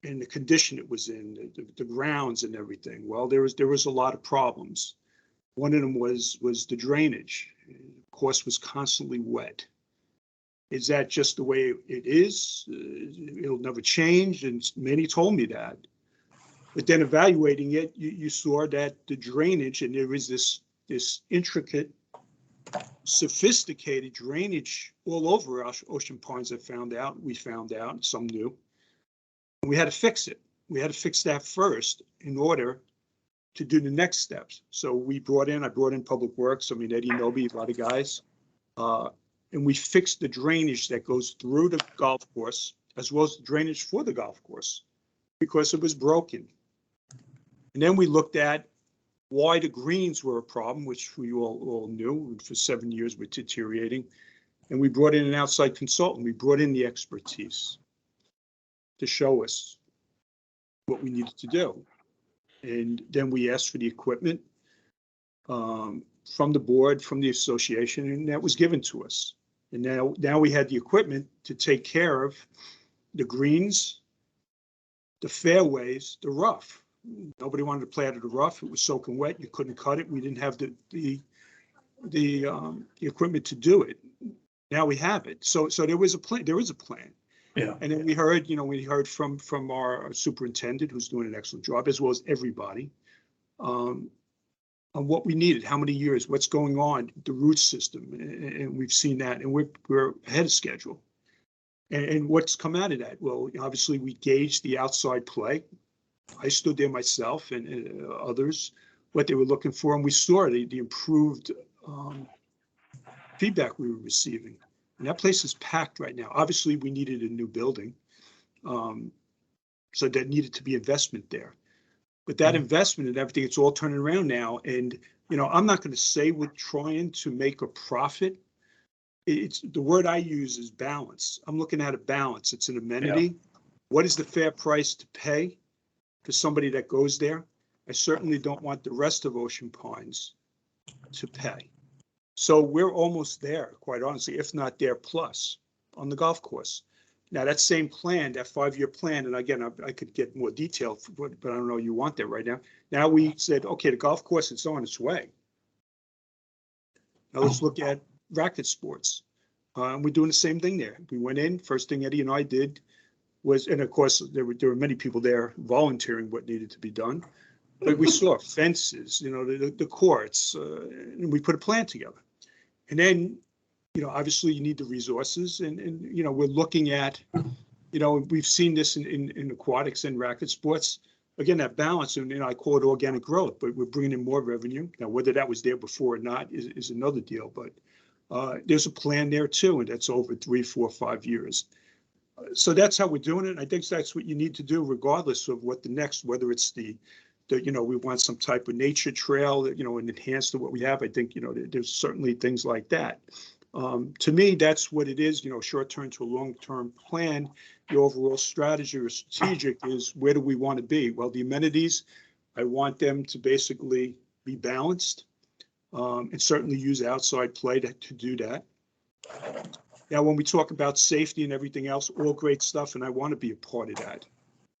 and the condition it was in, the grounds and everything. Well, there was a lot of problems. One of them was the drainage. The course was constantly wet. Is that just the way it is? It'll never change, and many told me that. But then evaluating it, you saw that the drainage, and there was this intricate, sophisticated drainage all over Ocean Ponds. We found out, some knew. And we had to fix it. We had to fix that first in order to do the next steps. So I brought in Public Works, Eddie Noby, a lot of guys. And we fixed the drainage that goes through the golf course, as well as the drainage for the golf course, because it was broken. And then we looked at why the greens were a problem, which we all knew for 7 years were deteriorating. And we brought in an outside consultant. We brought in the expertise to show us what we needed to do. And then we asked for the equipment from the board, from the association, and that was given to us. And now we had the equipment to take care of the greens, the fairways, the rough. Nobody wanted to play out of the rough. It was soaking wet. You couldn't cut it. We didn't have the equipment to do it. Now we have it. So there was a plan. There is a plan. Yeah. And then we heard from our superintendent, who's doing an excellent job, as well as everybody, on what we needed, how many years, what's going on, the root system, and we've seen that, and we're ahead of schedule. And what's come out of that? Well, obviously we gauged the outside play. I stood there myself and others, what they were looking for, and we saw the improved feedback we were receiving. And that place is packed right now. Obviously, we needed a new building, so there needed to be investment there. But that investment and everything, it's all turning around now. And I'm not going to say we're trying to make a profit, it's, the word I use is balance. I'm looking at a balance. It's an amenity. What is the fair price to pay for somebody that goes there? I certainly don't want the rest of Ocean Pines to pay. So we're almost there, quite honestly, if not there plus on the golf course. Now that same plan, that 5-year plan, and again, I could get more detailed, but I don't know you want that right now. Now we said, okay, the golf course is on its way. Now let's look at Racket Sports. We're doing the same thing there. We went in, first thing Eddie and I did was, and of course, there were many people there volunteering what needed to be done. But we saw fences, you know, the courts, and we put a plan together. And then, you know, obviously you need the resources and you know, we're looking at, you know, we've seen this in aquatics and racket sports. Again, that balance, and you know, I call it organic growth, but we're bringing in more revenue. Now, whether that was there before or not is another deal, but there's a plan there too, and that's over 3, 4, 5 years. So that's how we're doing it. I think that's what you need to do regardless of what the next, whether it's the you know, we want some type of nature trail that, you know, and enhance to what we have. I think, you know, there's certainly things like that. To me, that's what it is, you know, short-term to a long-term plan. The overall strategy or strategic is where do we want to be? Well, the amenities, I want them to basically be balanced and certainly use outside play to do that. Now, when we talk about safety and everything else, all great stuff, and I want to be a part of that.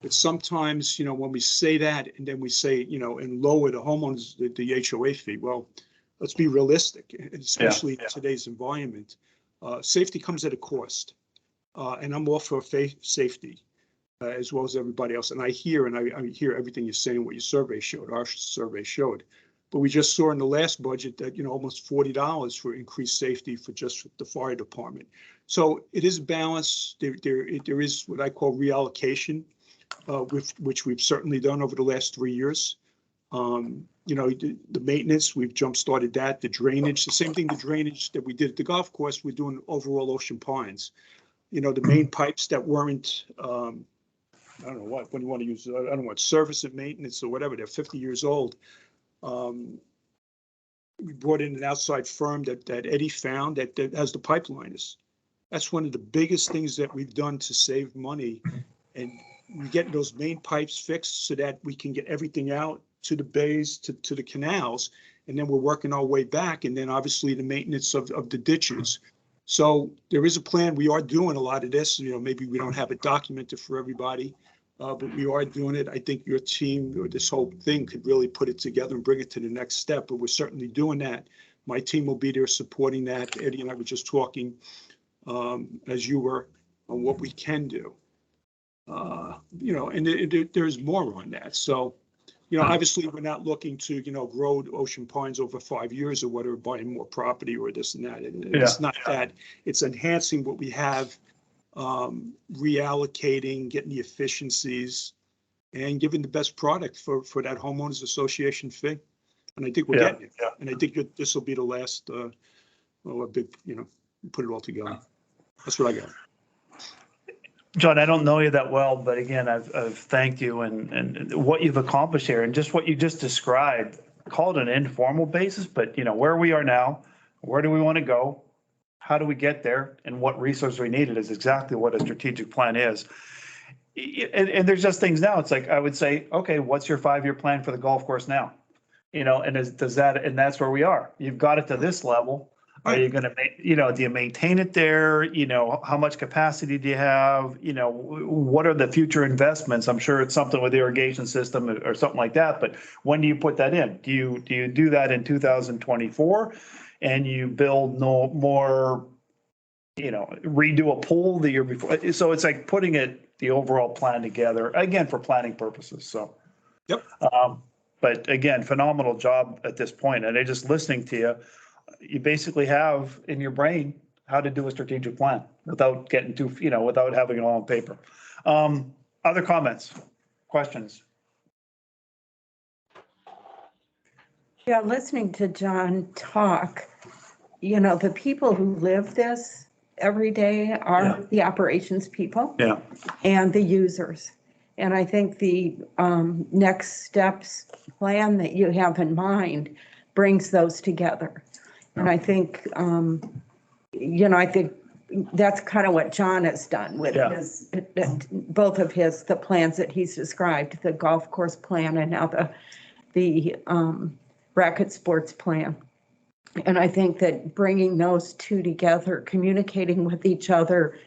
But sometimes, you know, when we say that and then we say, you know, and lower the homeowners, the HOA fee, well, let's be realistic, especially in today's environment. Safety comes at a cost. And I'm all for safety as well as everybody else. And I hear everything you're saying, what your survey showed, our survey showed. But we just saw in the last budget that, you know, almost $40 for increased safety for just the fire department. So it is balanced. There is what I call reallocation. Which we've certainly done over the last 3 years. You know, the maintenance, we've jump-started that, the drainage, the same thing, the drainage that we did at the golf course, we're doing overall Ocean Pines. You know, the main pipes that weren't, I don't know what do you want to use, I don't know what, service and maintenance or whatever, they're 50 years old. We brought in an outside firm that Eddie found that has the pipeliners. That's one of the biggest things that we've done to save money, and we get those main pipes fixed so that we can get everything out to the bays, to the canals, and then we're working our way back, and then obviously the maintenance of the ditches. So there is a plan. We are doing a lot of this. You know, maybe we don't have it documented for everybody, but we are doing it. I think your team or this whole thing could really put it together and bring it to the next step, but we're certainly doing that. My team will be there supporting that. Eddie and I were just talking, as you were, on what we can do. You know, and there's more on that. So, you know, obviously we're not looking to, you know, grow Ocean Pines over 5 years or whatever, buying more property or this and that. It's not that. It's enhancing what we have, reallocating, getting the efficiencies, and giving the best product for that homeowners association fee. And I think we're getting it. And I think this will be the last, a big, you know, put it all together. That's what I got. John, I don't know you that well, but again, I've thanked you and what you've accomplished here and just what you just described, call it an informal basis, but you know, where we are now, where do we want to go? How do we get there? And what resources we needed is exactly what a strategic plan is. And there's just things now. It's like, I would say, okay, what's your 5-year plan for the golf course now? You know, and that's where we are. You've got it to this level. Are you going to, you know, do you maintain it there? You know, how much capacity do you have? You know, what are the future investments? I'm sure it's something with the irrigation system or something like that. But when do you put that in? Do you do that in 2024 and you build no more, you know, redo a pool the year before? So it's like putting the overall plan together, again, for planning purposes. So, yep. But again, phenomenal job at this point. And I just listening to you, you basically have in your brain how to do a strategic plan without getting too, you know, without having it all on paper. Other comments, questions? Yeah, listening to John talk, you know, the people who live this every day are the operations people and the users. And I think the next steps plan that you have in mind brings those together. And I think I think that's kind of what John has done with Yeah. both of the plans that he's described, the golf course plan and now the Racket Sports plan. And I think that bringing those two together, communicating with each other,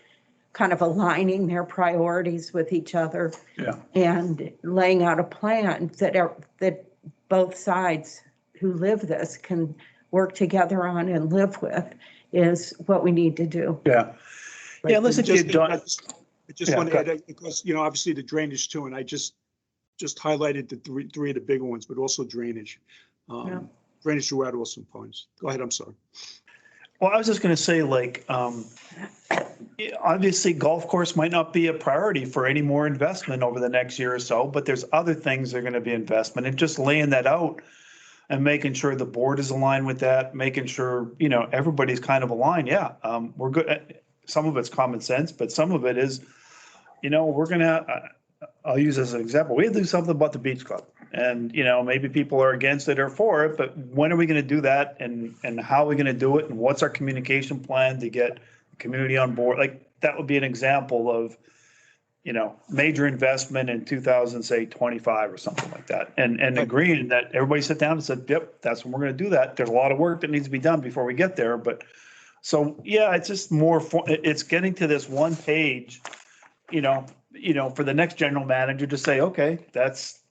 kind of aligning their priorities with each other, Yeah. and laying out a plan that both sides who live this can work together on and live with is what we need to do. Yeah. Yeah, listen to you, John. I just Yeah, want go to add, because, obviously the drainage too, and I just highlighted the three of the bigger ones, but also drainage. Yeah. Drainage throughout all some points. Go ahead, I'm sorry. Well, I was just gonna say, like, obviously golf course might not be a priority for any more investment over the next year or so, but there's other things that are gonna be investment, and just laying that out and making sure the board is aligned with that, making sure, everybody's kind of aligned. Yeah, we're good. Some of it's common sense, but some of it is, we're gonna, I'll use as an example, we have to do something about the beach club. And, maybe people are against it or for it, but when are we gonna do that? And how are we gonna do it? And what's our communication plan to get the community on board? Like, that would be an example of, major investment in 2025 or something like that. And agreeing that everybody sit down and said, yep, that's when we're gonna do that. There's a lot of work that needs to be done before we get there, but so, yeah, it's just it's getting to this one page, for the next general manager to say, okay, that's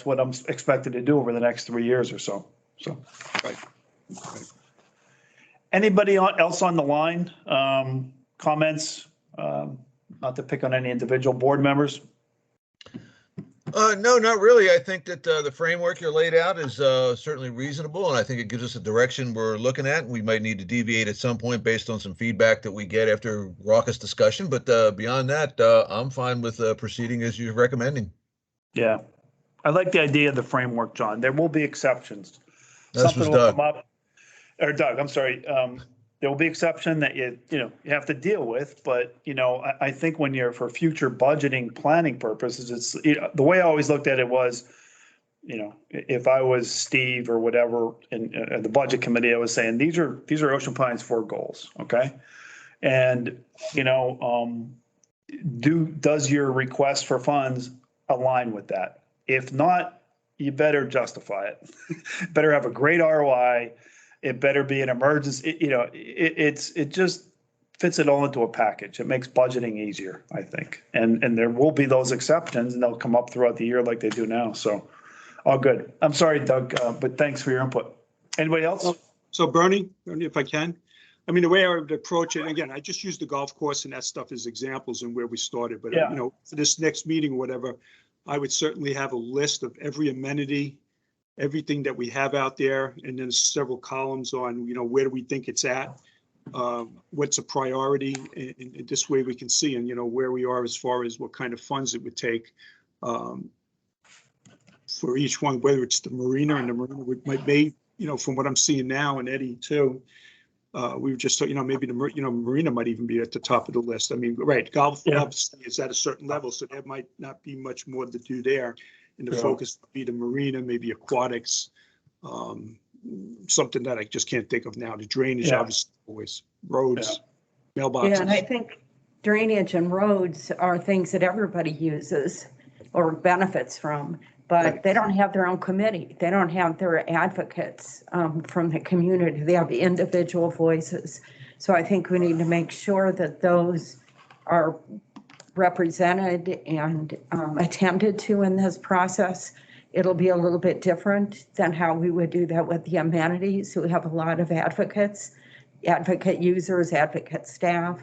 what I'm expected to do over the next 3 years or so. So. Right. Anybody else on the line? Comments? Not to pick on any individual board members. No, not really. I think that the framework you laid out is certainly reasonable, and I think it gives us a direction we're looking at. We might need to deviate at some point based on some feedback that we get after raucous discussion, but beyond that, I'm fine with proceeding as you're recommending. Yeah. I like the idea of the framework, John. There will be exceptions. This was Something will Doug. come up, or Doug, I'm sorry. There will be exception that you have to deal with, but I think when you're for future budgeting planning purposes, it's the way I always looked at it was, if I was Steve or whatever in the budget committee, I was saying these are Ocean Pines 4 goals, okay, and does your request for funds align with that? If not, you better justify it. Better have a great ROI. It better be an emergency. It just fits it all into a package. It makes budgeting easier, I think. And there will be those exceptions, and they'll come up throughout the year like they do now. So, all good. I'm sorry, Doug, but thanks for your input. Anybody else? So Bernie, if I can, the way I would approach it, again, I just use the golf course and that stuff as examples and where we started. But, Yeah. For this next meeting or whatever, I would certainly have a list of every amenity, everything that we have out there, and then several columns on, where do we think it's at? What's a priority? And this way we can see, and, where we are as far as what kind of funds it would take for each one, whether it's the marina, and the marina might be, from what I'm seeing now, and Eddie too. We were just, maybe the marina might even be at the top of the list. Right, golf obviously is at a certain level, so there might not be much more to do there. And the focus would be the marina, maybe aquatics, something that I just can't think of now. The drainage, obviously, always roads, mailboxes. Yeah, and I think drainage and roads are things that everybody uses or benefits from, but they don't have their own committee. They don't have their advocates from the community. They have individual voices. So I think we need to make sure that those are represented and attended to in this process. It'll be a little bit different than how we would do that with the amenities. We have a lot of advocates, advocate users, advocate staff.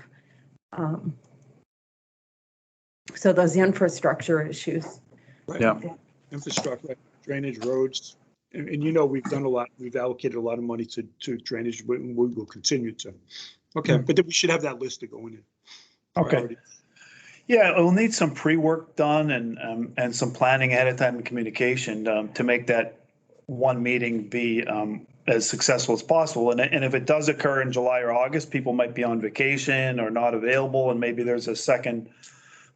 So those infrastructure issues. Right. Yeah. Infrastructure, drainage, roads, and we've done a lot. We've allocated a lot of money to drainage, but we will continue to. Okay, but then we should have that list to go in. Okay. Yeah, we'll need some pre-work done and some planning ahead of time and communication to make that one meeting be as successful as possible. And if it does occur in July or August, people might be on vacation or not available, and maybe there's a second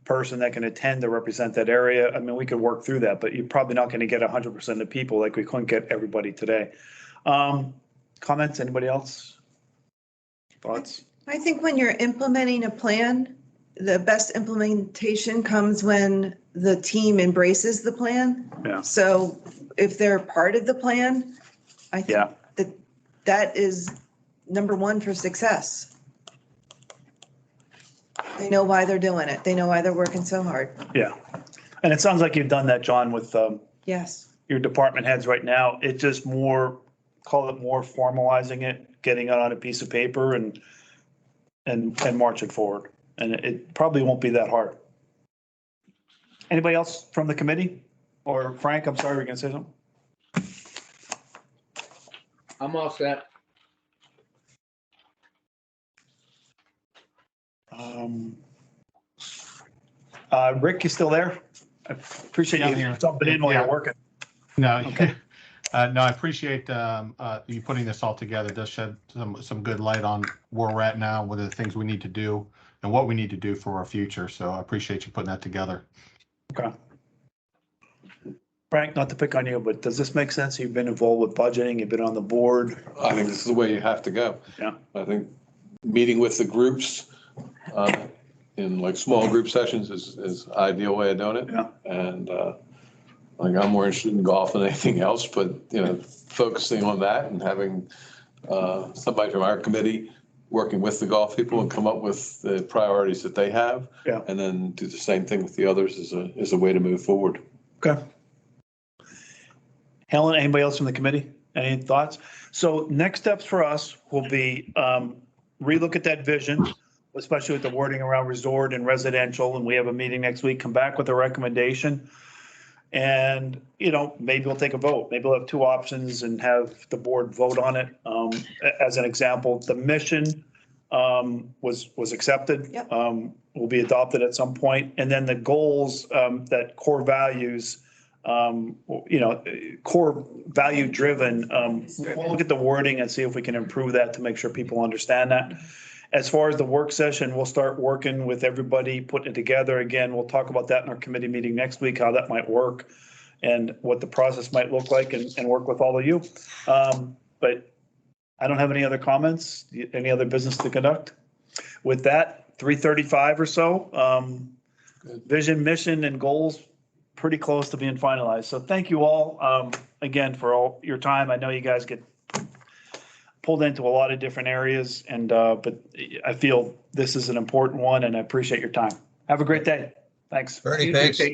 person that can attend to represent that area. We could work through that, but you're probably not going to get 100% of people like we couldn't get everybody today. Comments, anybody else? thoughts? I think when you're implementing a plan, the best implementation comes when the team embraces the plan. Yeah. So if they're part of the plan, I think Yeah. that is number one for success. They know why they're doing it. They know why they're working so hard. Yeah. And it sounds like you've done that, John, with Yes. your department heads right now. It just more, call it more formalizing it, getting it on a piece of paper and march it forward. And it probably won't be that hard. Anybody else from the committee? Or Frank, I'm sorry, we're gonna say something? I'm all set. Rick, you still there? I appreciate Yeah, I'm you here. jumping in while Yeah. you're working. No, Okay. no, I appreciate you putting this all together. It does shed some good light on where we're at now, what are the things we need to do and what we need to do for our future. So I appreciate you putting that together. Okay. Frank, not to pick on you, but does this make sense? You've been involved with budgeting, you've been on the board. I think this is the way you have to go. Yeah. I think meeting with the groups in like small group sessions is ideal way of doing it. Yeah. And like I'm more interested in golf than anything else, but focusing on that and having somebody from our committee working with the golf people and come up with the priorities that they have. Yeah. And then do the same thing with the others is a way to move forward. Okay. Helen, anybody else from the committee? Any thoughts? So next steps for us will be relook at that vision, especially with the wording around resort and residential, and we have a meeting next week, come back with a recommendation. And, maybe we'll take a vote. Maybe we'll have two options and have the board vote on it. As an example, the mission was accepted. Yep. Will be adopted at some point. And then the goals, that core values, core value driven, we'll look at the wording and see if we can improve that to make sure people understand that. As far as the work session, we'll start working with everybody, putting it together. Again, we'll talk about that in our committee meeting next week, how that might work and what the process might look like and work with all of you. But I don't have any other comments, any other business to conduct. With that, 3:35 or so, vision, mission and goals pretty close to being finalized. So thank you all again for all your time. I know you guys get pulled into a lot of different areas but I feel this is an important one and I appreciate your time. Have a great day. Thanks. Bernie, You too. thanks. Take